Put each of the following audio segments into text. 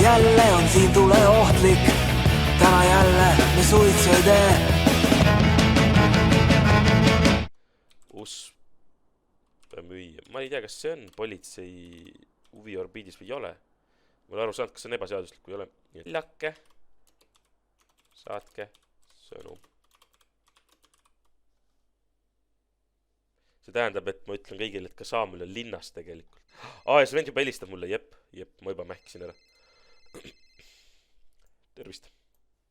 jälle on siin tuleohtlik, täna jälle me suitsu ei tee. Uspämüüja, ma ei tea, kas see on politsei huviorbiidis või ei ole. Ma olen aru saanud, kas see on ebaseaduslik või ei ole. Lakke, saatke sõnum. See tähendab, et ma ütlen kõigile, et ka Saamul on linnas tegelikult. Ja see vend juba helistab mulle, jep, ma juba mähkisin ära. Tervist.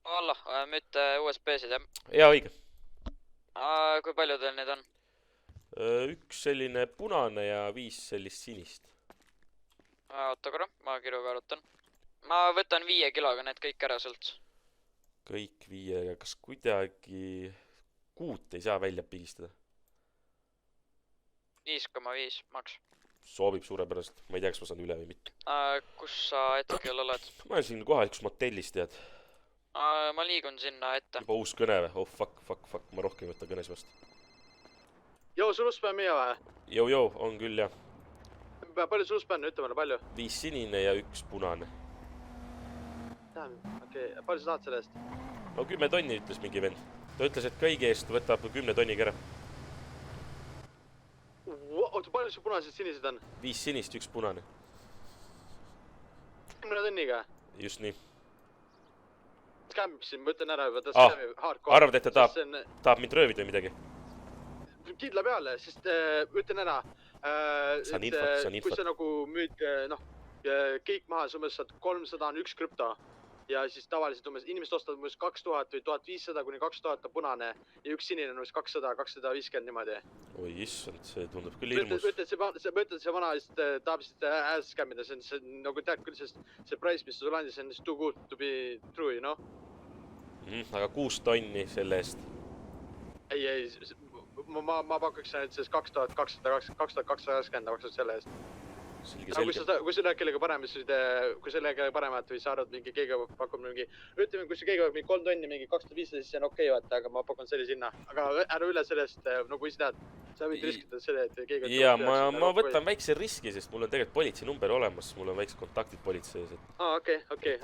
Alla, müüte USB-sid, jah? Jaa, õige. Kui palju teil neid on? Üks selline punane ja 5 sellist sinist. Oota korra, ma kirjuga arvutan. Ma võtan 5 kiloga need kõik ära sult. Kõik 5, kas kuidagi 6 ei saa välja pigistada? 5,5 maks. Soovib suurepäraselt. Ma ei tea, kas ma saan üle või mitte. Kus sa hetkel oled? Ma olen siin kohalikus motellis, tead. Ma liigun sinna ette. Juba uus kõne või? Oh, fuck. Ma rohkem ei võtta kõnes vastu. Joo, sul uspäin meie või? Joo, on küll, jah. Palju sul uspäin? Ütle meile, palju? 5 sinine ja 1 punane. Okei, palju sa tahad selle eest? No 10 tonni ütles mingi vend. Ta ütles, et kõigi eest võtab 10 tonniga ära. Oota, palju sul punased sinised on? 5 sinist, 1 punane. 10 tonniga? Just nii. Skämmisin, ma ütlen ära juba, ta skämmi hardcore. Arvad, et ta tahab mind röövida või midagi? Kindla peale, sest ütlen ära. Saan infot. Kui sa nagu müüd, kõik maha, sa umbes saad 300 on 1 krüpto. Ja siis tavaliselt inimesed ostavad umbes 2000 või 1500 kuni 2000 on punane ja 1 sinine on umbes 200, 250 niimoodi. Oi, issand, see tundub küll hirmus. Mõtled, see vana tahab siis skämmida, see on nagu tead küll, sest see price, mis sul andis, on too good to be true, you know? Aga 6 tonni selle eest. Ei, ma pakuks nüüd sellest 2220 maksud selle eest. Kui sa näed kellega paremat või sa arvad mingi keegi pakub mingi, ütleme, kui see keegi pakub mingi 3 tonni, mingi 2500, siis see on okei, vaata, aga ma pakun sellise hinna. Aga ära üle sellest, nagu isi tead, sa võid riskitada selle, et keegi... Jaa, ma võtan väikse riski, sest mul on tegelikult politsei number olemas, mul on väiksed kontaktid politseis. Okei,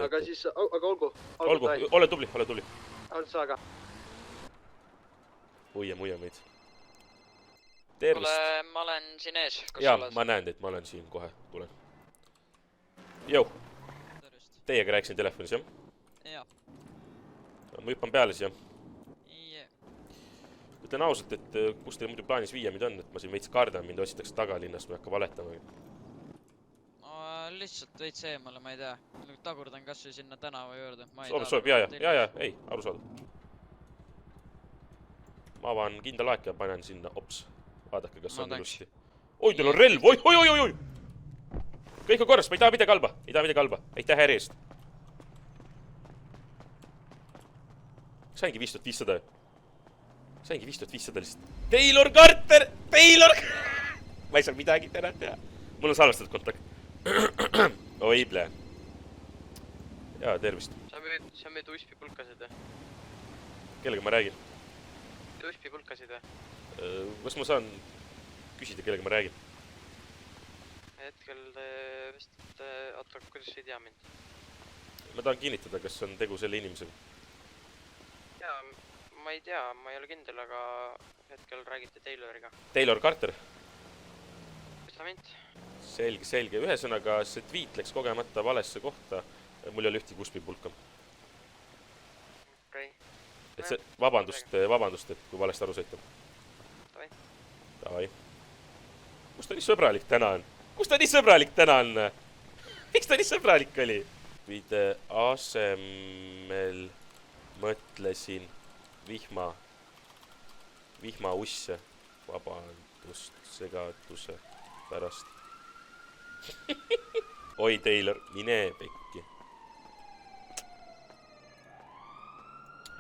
aga siis, aga olgu. Olgu, ole tubli. Oled sa aga. Muia meid. Tervist. Ma olen siin ees. Jaa, ma näen teid, ma olen siin kohe, tulen. Jou. Teiega rääkisin telefonis, jah? Jaa. Ma hüppan peale siis, jah? Jee. Ütlen ausalt, et kus teil muidu plaanis viia mind on, et ma siin veits kardan, mind otsitakse tagalinnast, ma ei hakka valetama. Lihtsalt veits eemale, ma ei tea. Tagurdan kas või sinna tänava juurde. Soovib, jaa, ei, aru saada. Ma avan kindla laeka ja panen sinna, ops. Vaadake, kas on ilusti. Oi, teil on relv, oi! Kõik on korras, ma ei taha midagi halba. Aitäh äri eest. Saingi 5500. Lihtsalt. Taylor Carter! Ma ei saa midagi täna teha. Mul on salvestatud kontakt. Oi, ple. Jaa, tervist. Sa müüd uspi pulkasid või? Kellega ma räägin? Uspi pulkasid või? Kas ma saan küsida, kellega ma räägin? Hetkel vist, oota, kuidas sa ei tea mind? Ma tahan kinnitada, kas on tegu selle inimesega. Jaa, ma ei tea, ma ei ole kindel, aga hetkel räägite Tayloriga. Taylor Carter? Mis ta mind? Selge. Ühesõnaga, see tweet läks kogemata valesse kohta. Mul ei ole ühtegi uspi pulka. Okei. Vabandust, et kui valesti aru saite. Davai. Kus ta nii sõbralik täna on? Miks ta nii sõbralik oli? Vide asemel mõtlesin vihmausse. Vabandust segaduse pärast. Oi, Taylor, mine pekki.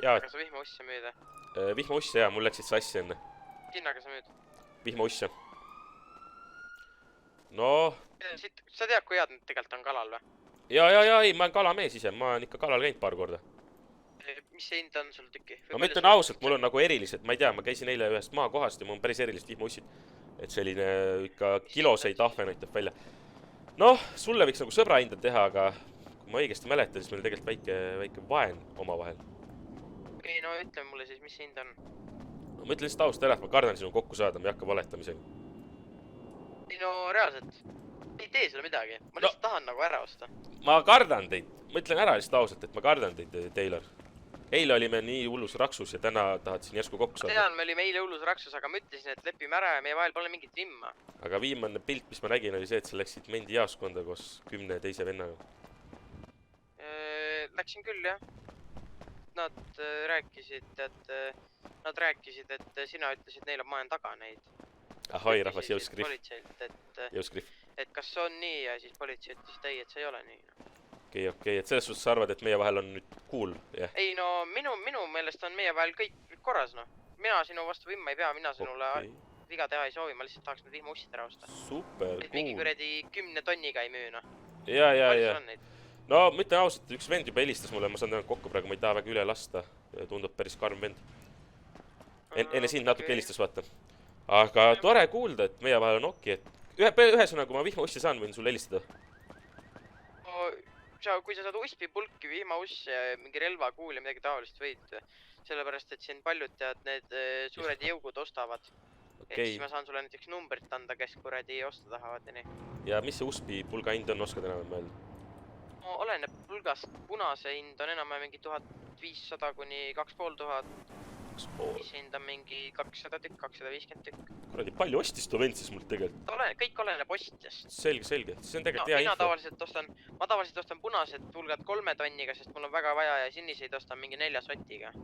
Aga sa vihmausse müüd? Vihmausse, jaa, mul läksid sassi enne. Hinnaga sa müüd? Vihmausse. No... Sa tead, kui head nüüd tegelikult on kalal või? Jaa, ei, ma olen kalamees ise, ma olen ikka kalal käinud paar korda. Mis see hind on sul tükki? No ma ütlen ausalt, mul on nagu erilised, ma ei tea, ma käisin eile ühest maakohast ja mul on päris erilist vihmaussid. Et selline ikka kiloseid ahvenaid teeb välja. Noh, sulle võiks nagu sõbra hinda teha, aga kui ma õigesti mäletan, siis meil tegelikult väike vaen omavahel. Okei, no ütle mulle siis, mis hind on. No, ma ütlen lihtsalt ausalt ära, et ma kardan sinu kokku saada, ma ei hakka valetamisega. Ei no reaalselt, ei tee sulle midagi. Ma lihtsalt tahan nagu ära osta. Ma kardan teid. Ma ütlen ära lihtsalt ausalt, et ma kardan teid, Taylor. Eile olime nii hullus raksus ja täna tahad siin järsku kokku saada. Tean, me olime eile hullus raksus, aga ma ütlesin, et lepime ära ja meie vahel pole mingit vimma. Aga viimane pilt, mis ma nägin, oli see, et sa läksid mendi jaaskonda koos 10 teise vennaga. Läksin küll, jah. Nad rääkisid, et sina ütlesid neile, et ma olen taga neid. Ahoi, rahvas, jõuskrif. Politseilt, Jõuskrif. et kas on nii ja siis politsei ütles, et ei, et see ei ole nii. Okei, et selles suhtes sa arvad, et meie vahel on nüüd cool, jah? Ei no, minu meelest on meie vahel kõik korras, noh. Mina sinu vastu vimma ei pea, mina sinule viga teha ei soovi, ma lihtsalt tahaks need vihmaussid ära osta. Super, et mingi kuradi 10 tonniga ei müü, noh. Ja. Neid? No, ma ütlen ausalt, üks vend juba helistas mulle, ma saan täna kokku praegu, ma ei taha väga üle lasta. Tundub päris karm vend. Enne sind natuke helistas, vaata. Aga tore kuulda, et meie vahel on okei, et ühesõnaga, kui ma vihmaussi saan, võin sulle helistada. Kui sa saad uspi pulki, vihmauss ja mingi relvakuul ja midagi taolist võid, sellepärast, et siin paljud tead, need suured jõugud ostavad. Et siis ma saan sulle näiteks numbrit anda, kes kuradi osta tahavad ja nii. Ja mis see uspi pulga hind on, oskad enam mõelda? No oleneb pulgast, punase hind on enam mingi 1500 kuni 2500. Mis hind on mingi 200 tükk, 250 tükk. Kuradi, palju ostis too vend siis mult tegelikult? Kõik oleneb ostjast. Selge. See on tegelikult hea info. Ma tavaliselt ostan punased pulgad 3 tonniga, sest mul on väga vaja ja siniseid ostan mingi 4 sotiga.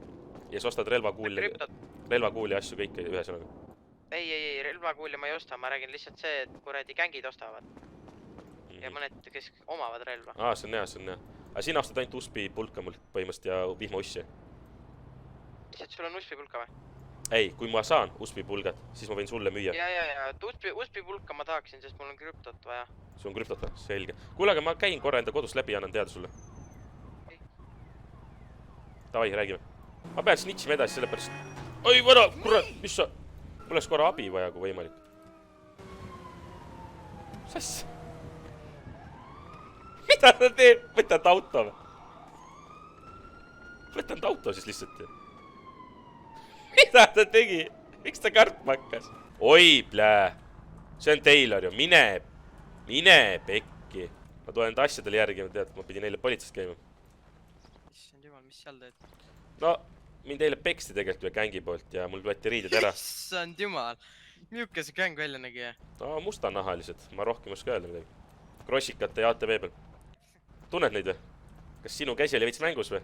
Ja sa ostad relvakuuli ja asju kõike ühesõnaga? Ei, relvakuuli ma ei osta, ma räägin lihtsalt see, et kuradi gängid ostavad. Ja mõned, kes omavad relva. See on hea. Aga sina ostad ainult uspi pulka mult põhimõtteliselt ja vihmaussi? Et sul on uspipulka või? Ei, kui ma saan uspipulgad, siis ma võin sulle müüa. Ja, uspipulka ma tahaksin, sest mul on krüptot vaja. Sul on krüptot või? Selge. Kuule, aga ma käin korra enda kodust läbi ja annan teada sulle. Davai, räägime. Ma pean snitšima edasi selle pärast. Oi, võra, kurat, mis sa? Mul oleks korra abi vaja, kui võimalik. Sass? Mida ta teeb? Võtad auto või? Võtad auto siis lihtsalt. Mida ta tegi? Miks ta kartma hakkas? Oi, plää. See on Taylor ju. Mine pekki. Ma tulen enda asjadele järgi, ma tead, ma pidin eile politsist käima. Issand jumal, mis seal teed? No, mind eile peksti tegelikult ühe gängi poolt ja mul võeti riided ära. Issand jumal. Miljuke see gäng välja nägi? No, mustanahalised. Ma rohkem oska öelda midagi. Krossikate ja ATV peal. Tunned neid või? Kas sinu käsi oli veits mängus või?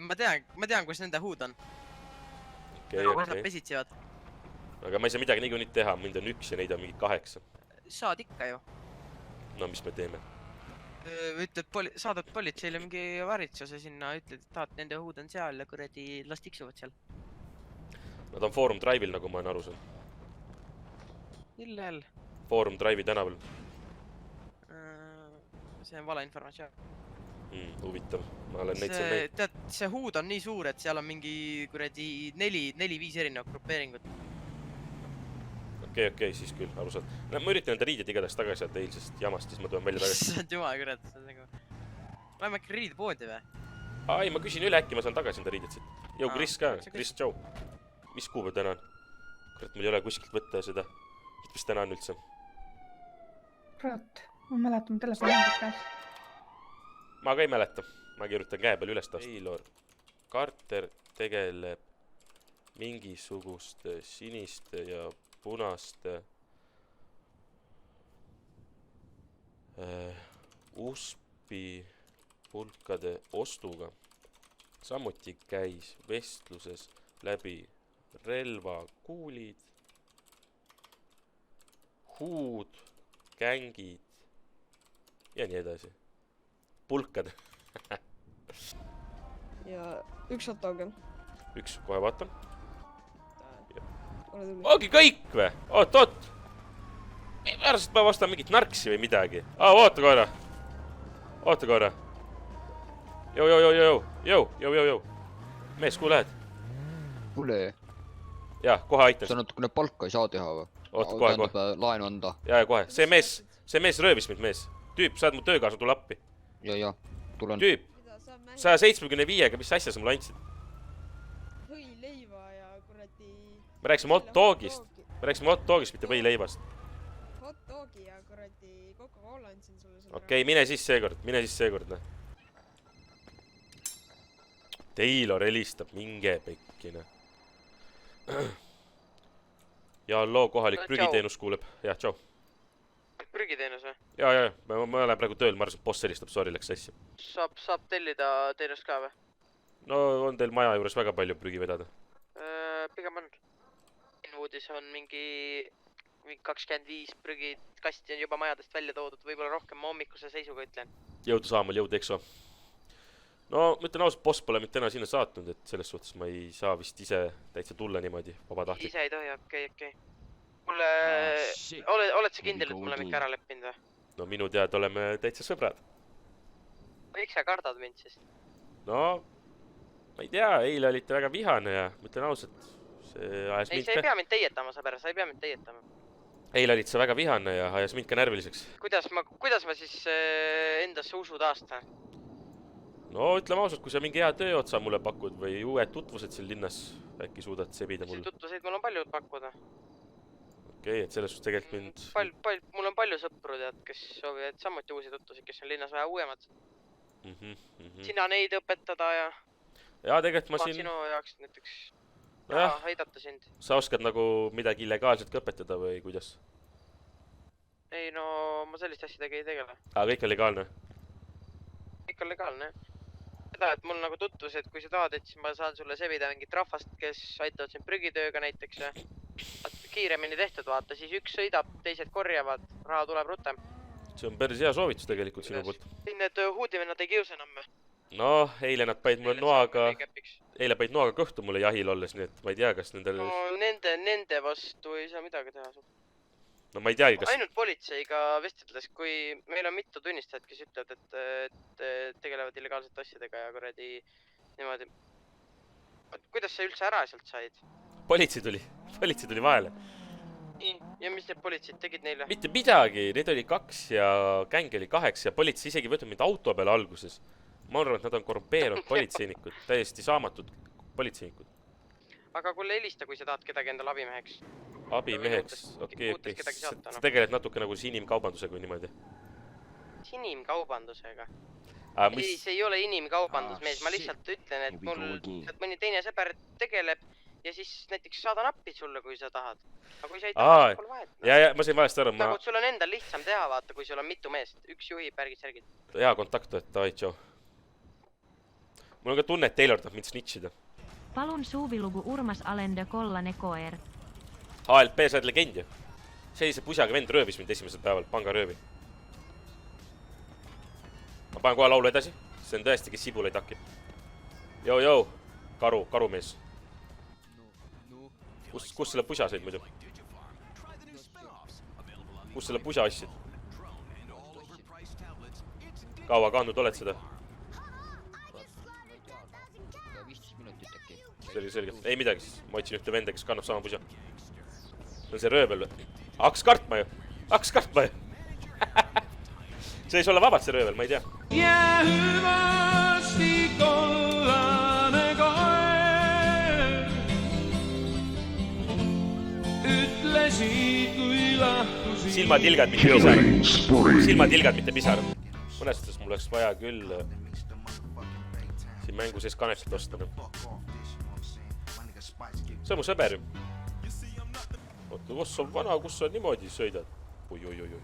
Ma tean, kus nende huud on. Okei. Nad pesitsivad. Aga ma ei saa midagi niikuinii teha, mind on 1 ja neid on mingi 8. Saad ikka ju. No, mis me teeme? Saadad politseile mingi varitsuse sinna, ütled, et tahad, nende huud on seal ja kuradi las tiksuvad seal. Nad on Forum Drive'il, nagu ma olen aru saan. Millel? Forum Drive'i tänaval. See on vale informatsioon. Huvitav. Ma olen neid seal näinud. Tead, see huud on nii suur, et seal on mingi kuradi 4-5 erinevat grupeeringut. Okei, siis küll, aru saad. Ma üritan enda riided igatahes tagasi saada eilsest jamast, siis ma tulen välja tagasi. Issand jumal, kurat, see on nagu... Läheme äkki riidepoodi või? Ei, ma küsin üle, äkki ma saan tagasi enda riided siit. Jõu, Chris ka, Chris, tšau. Mis kuupäev täna on? Kurat, mul ei ole kuskilt võtta seda. Mis täna on üldse? Kurat, ma mäletan telefoni käes. Ma ka ei mäleta. Ma kirjutan käe peal üles taas. Taylor Carter tegeleb mingisuguste siniste ja punaste uspi pulkade ostuga. Samuti käis vestluses läbi relvakuulid, huud, gängid ja nii edasi. Pulkad. Ja üks autoga. Üks, kohe vaatan. Ole tuli. Ongi kõik või? Oot. Pärast ma vastan mingit narksi või midagi. Oota korra. Jõu. Mees, kuhu lähed? Kuule, Jah, kohe aitan. sa natukene palka ei saa teha või? Oot, kohe. Laenu anda. Ja kohe. See mees röövis mind, mees. Tüüp, saad mu töökaasa, tule appi. ja, tulen. tüüp, mida sa mängid? 175-ga, mis asja sa mulle andsid? võileiva ja kuradi... Me rääkisime hot dogist. Me rääkisime hot dogist, mitte võileivast. Hot dogi ja kuradi Coca-Cola andsin sulle selle Okei, mine siis seekord, noh. Taylor helistab, minge pekkine. Ja halloo, kohalik prügiteenus kuuleb. Jah, tšau. prügiteenus või? Ja, ma olen praegu tööl, ma arvasin, et boss helistab, sorry, läks sassi. Saab tellida teenust ka või? No on teil maja juures väga palju prügi vedada? Pigem on. Inwoodis on mingi 25 prügikasti on juba majadest välja toodud, võib-olla rohkem, ma hommikuse seisuga ütlen. Jõudu Saamal, jõudu Exo. No, ma ütlen ausalt, boss pole mind täna sinna saatnud, et selles suhtes ma ei saa vist ise täitsa tulla niimoodi vabatahtlik. Ise ei tohi, okei. Mulle... Oled sa kindel, et me oleme ikka ära leppinud või? No minu teada oleme täitsa sõbrad. Miks sa kardad mind siis? No, ma ei tea, eile olite väga vihane ja ma ütlen ausalt, see ajas ei, mind sa ei pea mind teietama, sõber, sa ei pea mind teietama. Eile olid sa väga vihane ja ajas mind ka närviliseks. Kuidas ma siis endasse usu taastan? No ütleme ausalt, kui sa mingi hea tööotsa mulle pakud või uued tutvused siin linnas, äkki suudad sebida mulle. Tutvuseid mul on palju pakkuda. Okei, et selles suhtes tegelikult mind... Mul on palju sõpru, tead, kes soovivad samuti uusi tutvusid, kes on linnas vähe uuemad. Sina neid õpetada ja... Ja tegelikult ma siin... sinu jaoks näiteks aidata sind. Sa oskad nagu midagi illegaalselt ka õpetada või kuidas? Ei no, ma sellist asjadega ei tegele. Kõik on legaalne? Kõik on legaalne, jah. Seda, et mul nagu tutvused, kui sa tahad, et siis ma saan sulle sebida mingit rahvast, kes aitavad sind prügitööga näiteks. Kiiremini tehtud, vaata, siis üks sõidab, teised korjavad, raha tuleb rutem. See on päris hea soovitus tegelikult sinu poolt. Siin need huudivennad ei kiusa enam. No, eile nad panid mulle noaga... Eile panid noaga kõhtu mulle jahil olles, nii et ma ei tea, kas nendel... No nende vastu ei saa midagi teha. No ma ei teagi, kas... Ainult politseiga vestitles, kui meil on mitu tunnistajat, kes ütlevad, et tegelevad illegaalsete asjadega ja kuradi niimoodi. Kuidas sa üldse ära sealt said? Politsei tuli vahele. Ja mis need politseid tegid neile? Mitte midagi, neid oli 2 ja gäng oli 8 ja politsei isegi võtnud mind auto peale alguses. Ma arvan, et nad on korrumpeerunud politseinikud, täiesti saamatud politseinikud. Aga kuule helista, kui sa tahad kedagi endale abimeheks. Abimeheks, okei. Sa tegeled natuke nagu inimkaubandusega või niimoodi? Inimkaubandusega? Ei, see ei ole inimkaubandus, mees. Ma lihtsalt ütlen, et mul mõni teine sõber tegeleb ja siis näiteks saadan appi sulle, kui sa tahad. Aga kui sa ei taha, siis pole vahet. Ja, ma sain vahest aru. Nagu sul on endal lihtsam teha, vaata, kui sul on mitu meest. Üks juhib, pärgid, särgid. Hea kontakt, et davai, tšau. Mul on ka tunne, et Taylor tahab mind snitšida. Palun suuvilugu Urmas Alende Kollane Koer. ALP, sa oled legend ju. Sellise pusaga vend röövis mind esimesel päeval, pangaröövi. Ma panen kohe laulu edasi. See on tõesti, kes sibulaid hakib. Jou, karumees. Kus selle pusa said muidu? Kus selle pusa assid? Kaua kandnud oled seda? 15 minutit äkki. Selge. Ei midagi siis. Ma otsin ühte venda, kes kannab sama pusa. See on see röövel või? Hakkas kartma ju. See ei saa olla vabalt see röövel, ma ei tea. Jäähüvasti kollane koer ütlesid, kui lahkusid. Silmatilgad, mitte pisar. Silmatilgad, mitte pisar. Mõnes suhtes mul oleks vaja küll siin mängu sees kanepsit osta. See on mu sõber ju. Oota, kus on vana, kus sa niimoodi sõidad? Oi.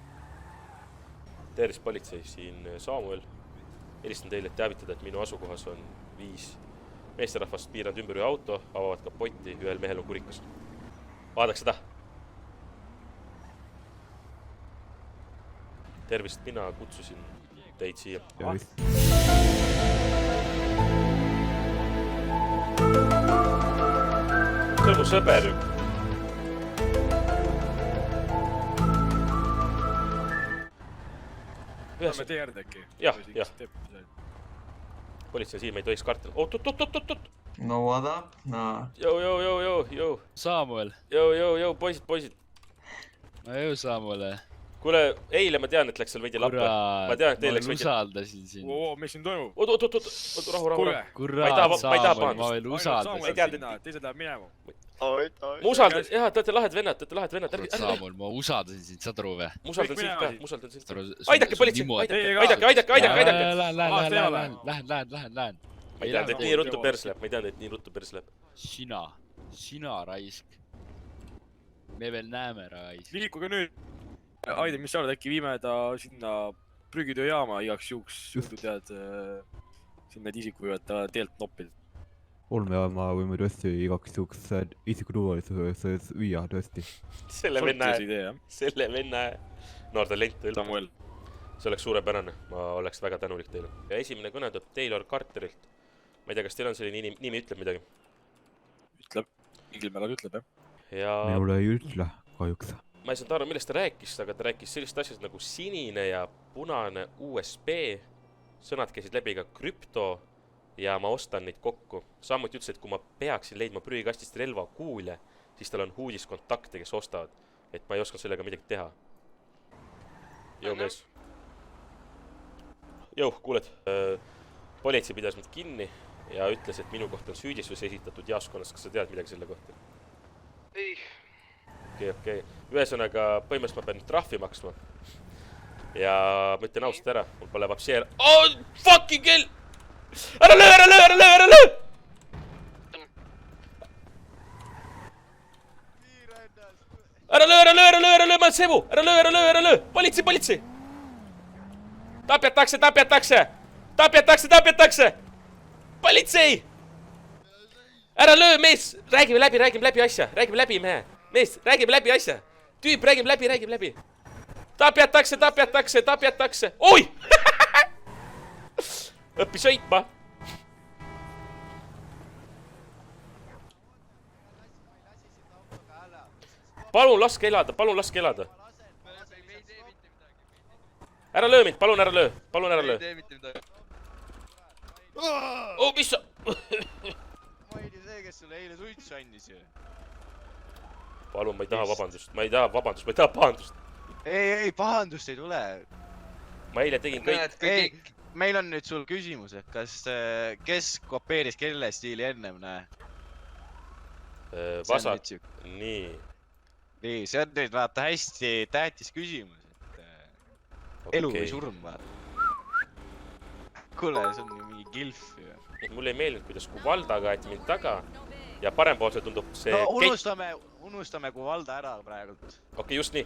Tervist politsei, siin Samuel. Helistan teile, et teavitada, et minu asukohas on 5 meesterahvast piiranud ümber ühe auto, avavad kapotti, ühel mehel on kurikas. Vaadaks seda. Tervist, mina kutsusin teid siia. See on mu sõber ju. Saame teada äkki? Jah. Politsei siin, me ei tohiks karta. Oot. No what up? No. Jou. Samuel. Jou, poisid. No jõu Samuel. kuule, eile ma tean, et läks seal veidi lappa. Ma tean, et teil läks veidi... usaldasin sind. Mis siin toimub? Oot, rahu. Kurat, Saamol, ma veel usaldasin. Teised läheb minema. Ma usaldan, jah, te olete lahed vennad. Saamol, ma usaldasin sind, saad aru või? Ma usaldan sind ka. Aidake, politsei, aidake. Lähen. Ma ei teadnud, et nii ruttu pers läheb. Sina raisk. Me veel näeme raisk. Liikuge nüüd. Aide, mis sa oled, äkki viime ta sinna prügitööjaama igaks juhuks, juhtu tead, siin need isikud võivad ta teelt noppida. Olmejaama võime tõesti igaks juhuks isikuturvalisuseks viia tõesti. Selle venna noortalent üldse. See oleks suurepärane, ma oleks väga tänulik teile. Ja esimene kõne tuleb Taylor Carterilt. Ma ei tea, kas teil on selline nimi ütleb midagi? Ütleb, mingil määral ütleb, jah. Minule ei ütle, kahjuks. Ma ei saanud aru, millest ta rääkis, aga ta rääkis sellist asjast nagu sinine ja punane USB. Sõnad käisid läbi ka krüpto ja ma ostan neid kokku. Samuti ütles, et kui ma peaksin leidma prügikastist relvakuule, siis tal on huudiskontakte, kes ostavad. Et ma ei osanud sellega midagi teha. Jõu mees. Jõu, kuuled. Politsei pidas mind kinni ja ütles, et minu kohta on süüdistus esitatud jaoskonnas. Kas sa tead midagi selle kohta? Ei. Okei. Ühesõnaga, põhimõtteliselt ma pean nüüd trahvi maksma. Ja ma ütlen ausalt ära, mul pole vapsi ära. Oh, fucking hell! Ära löö! Ära löö, ma olen sevu! Ära löö! Politsei! Tapjatakse! Politsei! Ära löö, mees! Räägime läbi asja! Mehe! Mees, räägime läbi asja! Tüüp, räägime läbi! Tapjatakse! Oi! Õppi sõitma! Palun laske elada! Ära löö mind, palun ära löö! Oh, mis sa... Ma ei tea see, kes sulle eile suitsu andis ju. Palun, ma ei taha pahandust. Ei, pahandust ei tule. Ma eile tegin kõik... Meil on nüüd sul küsimus, et kes kopeeris kelle stiili ennem, näe? Vasak, nii. Nii, see on nüüd vaata hästi tähtis küsimus, et elu või surm, vaata. Kuule, see on ju mingi gilf ju. Mulle ei meeldinud, kuidas Kuvaldaga aeti mind taga ja parempoolse tundub see... No unustame Kuvalda ära praegult. Okei, just nii.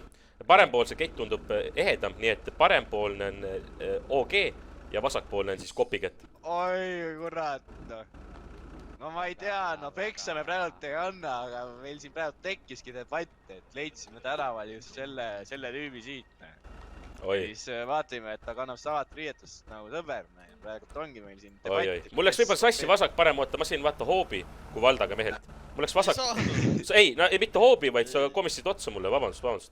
Parempoolse kett tundub ehedam, nii et parempoolne on OG ja vasakpoolne on siis kopikett. Oi, kurat, no. No ma ei tea, no peksame praegult ei anna, aga meil siin praegult tekkiski debatt, et leidsime tänaval just selle tüübi siit. Siis vaatime, et ta kannab samat riietust nagu sõber. Praegult ongi meil siin debatt. Mul läks võib-olla sassi vasak parem, oota, ma sain vaata hoobi Kuvaldaga mehelt. Mul läks vasak... Ei, mitte hoobi, vaid sa komissid otsa mulle, vabandust.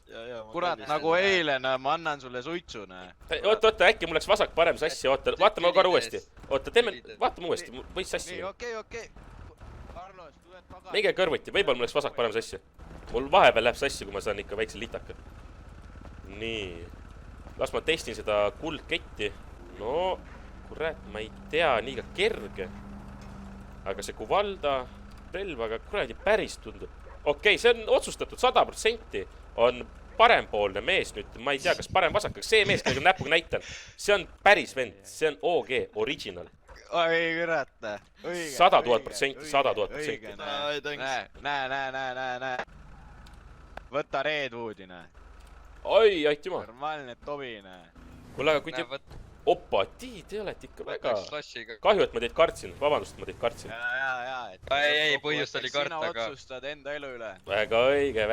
Kurat, nagu eile, ma annan sulle suitsu. Oota, äkki mul läks vasak parem sassi, oota, vaatame korra uuesti. Oota, vaatame uuesti, võis sassi. Okei. Carlos, tuled tagasi. Meige kõrvuti, võib-olla mul läks vasak parem sassi. Mul vahepeal läheb sassi, kui ma saan ikka väikse litaka. Nii. Las ma testin seda kuldketti. No, kurat, ma ei tea, nii ka kerge. Aga see Kuvalda relvaga kuradi päris tundub. Okei, see on otsustatud 100% on parempoolne mees nüüd. Ma ei tea, kas parem-vasak, aga see mees, kellega näpuga näitan. See on päris vend, see on OG, original. Oi, kurat. 100,000%. Näe. Võta Redwoodi, näe. Oi, aitüma. Normaalne tobi, näe. Kuule, aga kui te... Opa, te olete ikka väga... Kahju, et ma teid kartsin. Vabandust, et ma teid kartsin. Ei, põhjust oli karta, aga... Sina otsustad enda elu üle. Väga õige.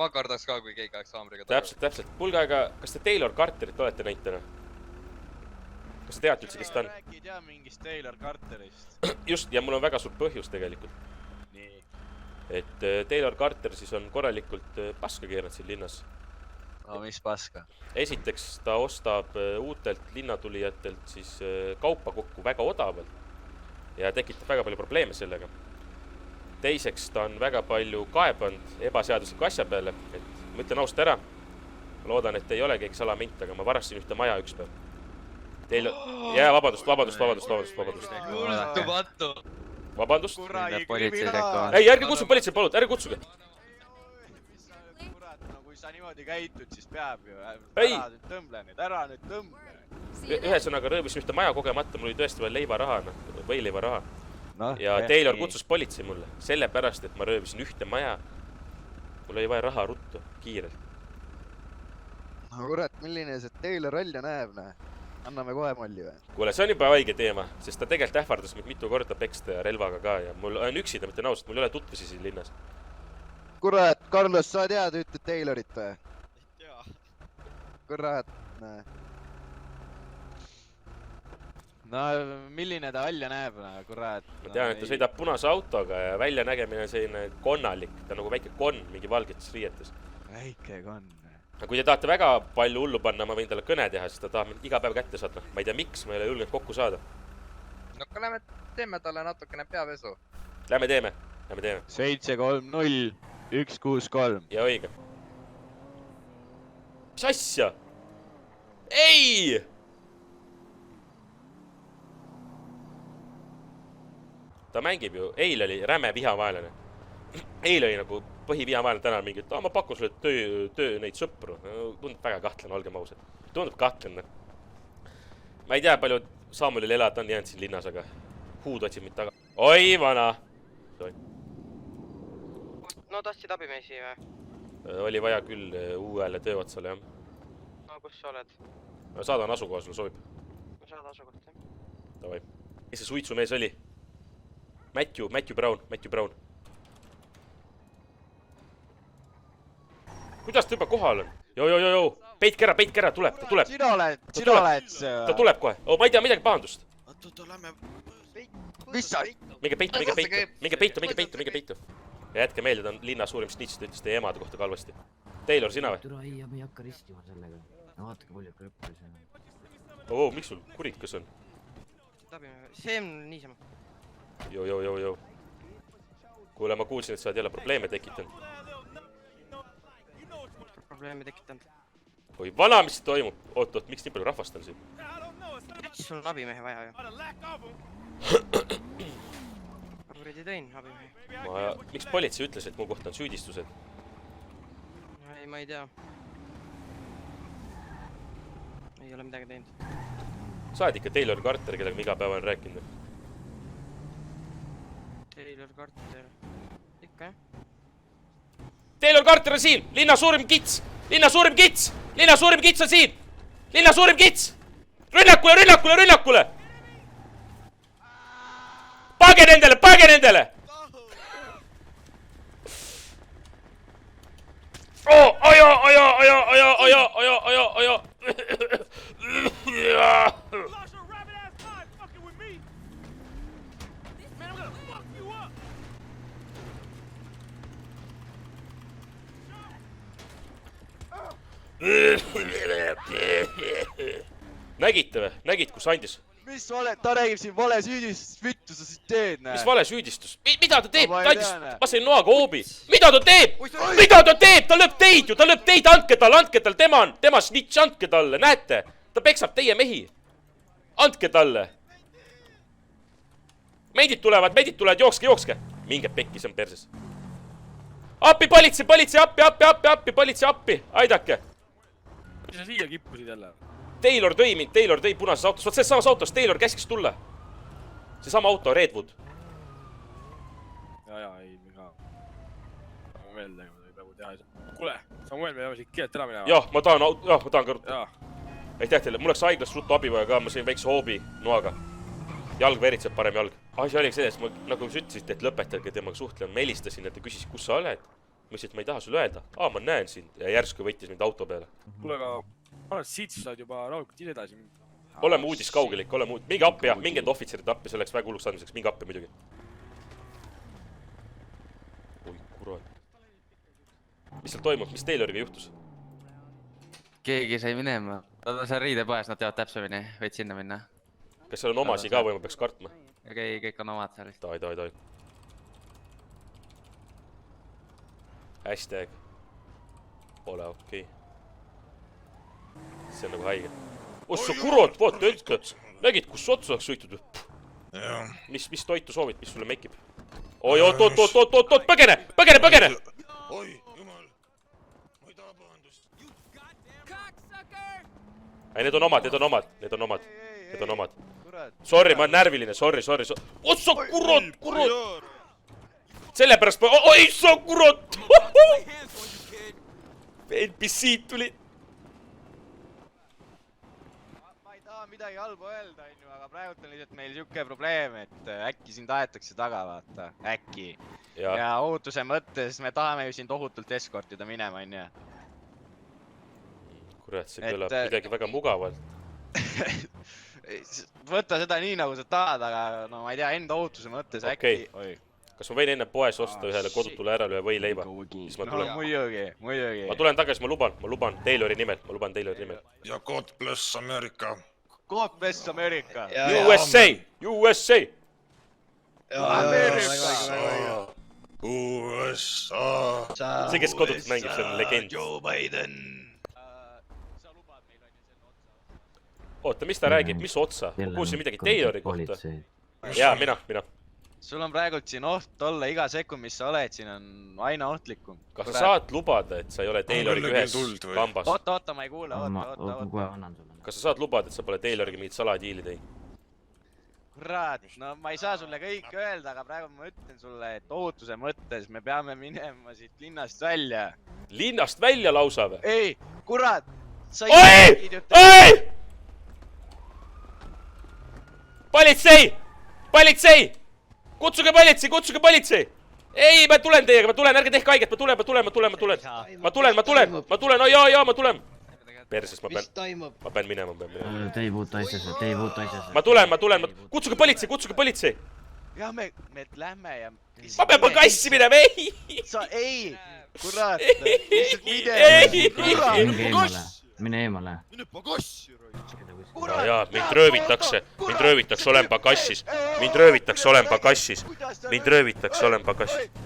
Ma kardaks ka, kui keegi aeg saamriga täpselt. Kuulge, aga kas te Taylor Carterit olete näinud täna? Kas te teate üldse, kes ta on? Rääki tea mingist Taylor Carterist. Just, ja mul on väga suur põhjus tegelikult. Nii. Et Taylor Carter siis on korralikult paska keeranud siin linnas. No mis paska? Esiteks ta ostab uutelt linnatulijatelt siis kaupa kokku väga odavalt ja tekitab väga palju probleeme sellega. Teiseks ta on väga palju kaebanud ebaseadusliku asja peale, et ma ütlen ausalt ära, ma loodan, et ei ole keegi salamint, aga ma varastasin ühte maja üks päev. Teil... Jaa, vabandust. Jultumatu. Vabandust? Kriminaal. Ei, ärge kutsu politsei, palun, ärge kutsuge. Kurat, no kui sa niimoodi käitud, siis peab ju. Ei. Ära nüüd tõmble. Ühesõnaga röövisin ühte maja kogemata, mul oli tõesti veel leivaraha, võileivaraha. Ja Taylor kutsus politsei mulle, sellepärast, et ma röövisin ühte maja. Mul oli vaja raha ruttu, kiirelt. No kurat, milline see Taylor välja näeb, näe? Anname kohe molli või? Kuule, see on juba haige teema, sest ta tegelikult ähvardas mind mitu korda peksta ja relvaga ka ja mul on üksi, ta mõtlen ausalt, mul ei ole tutvusi siin linnas. Kurat, Carlos, sa tead ühte Taylorit või? Jaa. Kurat, näe. No milline ta välja näeb, kurat? Ma tean, et ta sõidab punase autoga ja väljanägemine on selline konnalik, ta on nagu väike konn, mingi valgetes riietes. Väike konn. Aga kui te tahate väga palju hullu panna, ma võin talle kõne teha, sest ta tahab mind iga päev kätte saada. Ma ei tea, miks, ma ei ole julgenud kokku saada. No aga lähme teeme talle natukene peavesu. Lähme teeme. 7-3-0-1-6-3. Ja õige. Mis asja? Ei! Ta mängib ju, eile oli räme vihavaelane. Eile oli nagu põhivihavaelane, täna mingi, et ma pakun sulle töö neid sõpru. Tundub väga kahtlane, olgem ausad. Tundub kahtlane. Ma ei tea, palju Samuelil elada on jäänud siin linnas, aga huud otsib mind taga. Oi, vana! No tahtsid abimeesi või? Oli vaja küll uuele tööotsale, jah. No kus sa oled? Saadan asukoha, sulle sobib. Saad asukoht, jah. Davai. Kes see suitsumees oli? Matthew Brown. Kuidas ta juba kohal on? Joo. Peitke ära, tuleb. Sina oled see. Ta tuleb kohe. Ma ei tea midagi pahandust. Oota, lähme. Mis sa? Minge peitu. Ja jätke meelde, ta on linna suurim snitš, ta ütles teie emade kohta kalvasti. Taylor, sina või? Türa ei, me ei hakka ristima sellega. No vaatake palju krõppis. Miks sul kurikas on? See on niisama. Joo. Kuule, ma kuulsin, et sa oled jälle probleeme tekitanud. Probleeme tekitanud. Oi, vana, mis toimub? Oot, miks nii palju rahvast on siin? Sul on abimehe vaja ju. Ma kuradi tõin abimehe. Miks politsei ütles, et mu kohta on süüdistused? Ei, ma ei tea. Ei ole midagi teinud. Sa oled ikka Taylor Carter, kellega ma iga päeva olen rääkinud. Taylor Carter. Ikka, jah? Taylor Carter on siin! Linna suurim kits on siin! Linna suurim kits! Rünnakule! Page nendele! Ojo! Nägite või? Nägid, kus andis? Mis vale? Ta räägib siin vale süüdistust, vittu sa siis teed, näe. Mis vale süüdistus? Mida ta teeb? Ma Ta ei andis, tea, ma sain noaga hoobi. Mida ta teeb? Ta lööb teid, andke talle, tema snitš, andke talle, näete? Ta peksab teie mehi. Andke talle. Meidid tulevad, jookske. Minge pekki, see on perses. Appi, politsei, appi, aidake. Mis sa siia kippusid jälle? Taylor tõi punases autos, vaat selles samas autos Taylor käskis tulla. See sama auto, Redwood. Jaa, ei, mina. Samuel tegema, ei praegu teha ei saa. Kuule, Samuel, me peame siit keelt ära minema. Jah, ma tahan ka. Jaa. Aitäh teile, mul oleks haiglas ruttu abi vaja ka, ma sain väikse hoobi noaga. Jalg veritseb, parem jalg. Asi oligi selles, nagu sa ütlesid, et lõpetage temaga suhtlema. Ma helistasin, et ta küsis, kus sa oled. Ma ütlesin, et ma ei taha sulle öelda. Ma näen sind. Ja järsku võttis mind auto peale. Kuule, aga ma arvan, et siit saad juba rahulikult ise edasi. Oleme uudis kaugelik, minge appi, jah, minge enda ohvitserid appi, see oleks väga hulluks andmiseks, minge appi muidugi. Oi, kurat. Mis seal toimub, mis Tayloriga juhtus? Keegi sai minema. Nad on seal riidepoes, nad teavad täpsemini, võid sinna minna. Kas seal on omasi ka või ma peaks kartma? Okei, kõik on omad seal. Tai. Hashtag. Ole okei. see on nagu haige. Ossa kurat, vaata hetke. Nägid, kus otsa oleks sõitud? Mis toitu soovid, mis sulle mekib? Oi, oot, põgene! Oi, jumal. Ma ei taha pahandust. Ei, need on omad. Sorry, ma olen närviline, sorry. Ossa kurat! Sellepärast ma... Oi, sa kurat! NPC-d tuli. Ma ei taha midagi halba öelda, aga praegu on lihtsalt meil siuke probleem, et äkki sind aetakse taga, vaata. Äkki. Ja ohutuse mõttes me tahame ju sind ohutult eskortida minema, onju. Kurat, see kõlab midagi väga mugavalt. Võta seda nii, nagu sa tahad, aga no ma ei tea, enda ohutuse mõttes äkki... Kas ma võin enne poes osta ühele kodutule ära ühe võileiva? No muidugi. Ma tulen tagasi, ma luban Taylori nimel. Ja God bless America. God bless America. USA! USA! See, kes kodutult mängib, see on legend. Joe Biden! Oota, mis ta räägib? Mis otsa? Kuulsin midagi Taylori kohta. Jaa, mina. Sul on praegult siin oht olla iga sekund, mis sa oled, siin on aina ohtlikum. Kas sa saad lubada, et sa ei ole Tayloriga ühes kambas? Oota, ma ei kuule, oota. Kas sa saad lubada, et sa pole Tayloriga mingit saladiili teinud? Kurat, no ma ei saa sulle kõike öelda, aga praegu ma ütlen sulle, et ohutuse mõttes me peame minema siit linnast välja. Linnast välja lausa või? Ei, kurat! Oi! Politsei! Kutsuge politsei! Ei, ma tulen teiega, ärge tehke haiget, ma tulen, jaa, ma tulen. Perses, ma pean minema. Te ei puutu asjasse. Ma tulen, kutsuge politsei. Jah, me lähme ja... Ma pean kassi minema, ei! Ei, kurat! Mine eemale. Mine kassi! Jaa, mind röövitakse, olen pakassis.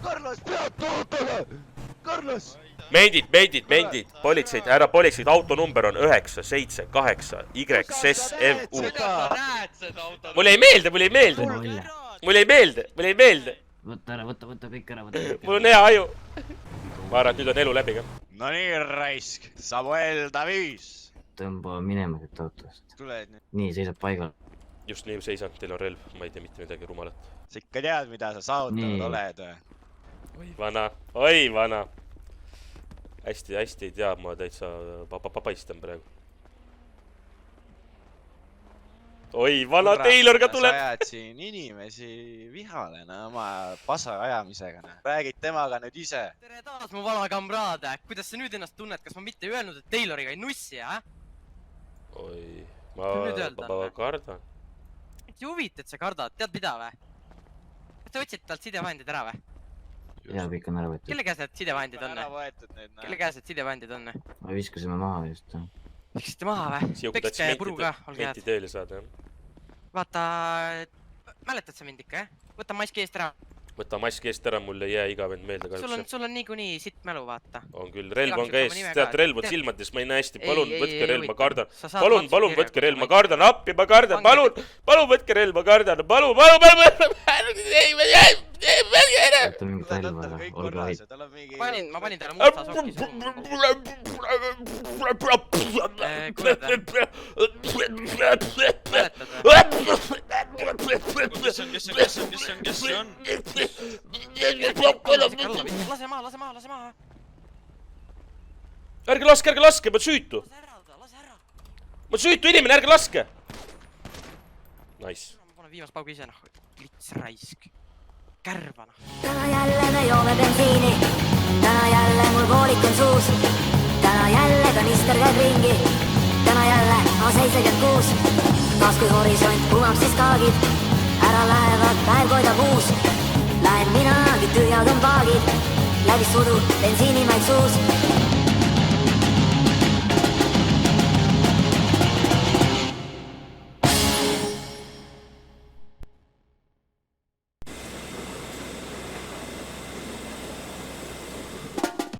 Carlos, pead tootale! Carlos! Mendid, politseid, härra politseid, autonumber on 978 YSFU. Mulle ei meelde. Võta kõik ära, Mul on hea aju. Ma arvan, et nüüd on elu läbi ka. No nii, raisk, Samuel Davis. Tõmba minema siit autost. Nii, seisab paigal. Just nii seisan, teil on relv, ma ei tea mitte midagi rumalat. Sa ikka tead, mida sa saavutanud oled või? Oi, vana. Hästi ei tea, ma täitsa paistan praegu. Oi, vana Taylor ka tuleb. Sa ajad siin inimesi vihale oma pasa ajamisega. Räägid temaga nüüd ise. Tere taas, mu vana kamraad. Kuidas sa nüüd ennast tunned? Kas ma mitte öelnud, et Tayloriga ei nussi, jah? Oi, ma kardan. Äkki huvit, et sa kardad, tead mida või? Kas te võtsid talt sidevahendid ära või? Jaa, kõik on ära võetud. Kelle käes need sidevahendid on? Ma viskasime maha just. Viskasite maha või? Pekske puru ka, olge head. Menti tööle saada, jah. Vaata, mäletad sa mind ikka, jah? Võta maski eest ära. Võta maski eest ära, mul ei jää igavend meelde kahjuks. Sul on niikuinii sitt mälu, vaata. On küll, relv on ka ees, tead, relv on silmades, ma ei näe hästi, palun võtke relv, ma kardan. Palun võtke relv, ma kardan, appi, ma kardan, palun võtke relv, ma kardan, palun. Võta mingit relva, olge vait. Ma panin talle musta sokki Kes see on? Lase maha. Ärge laske, ma süütu. Ma süütu inimene, ärge laske. Nice. Ma panen viimast paugu ise, klits raisk. Kärvana. Täna jälle me joome bensiini. Täna jälle mul koolik on suus. Täna jälle kanister käib ringi. Täna jälle A76. Taas kui horisont kumab siis kaagid. Ära lähevad päev koidab uus. Lähen minagi, tühjad on paagid. Läbi sudu, bensiinimaik suus.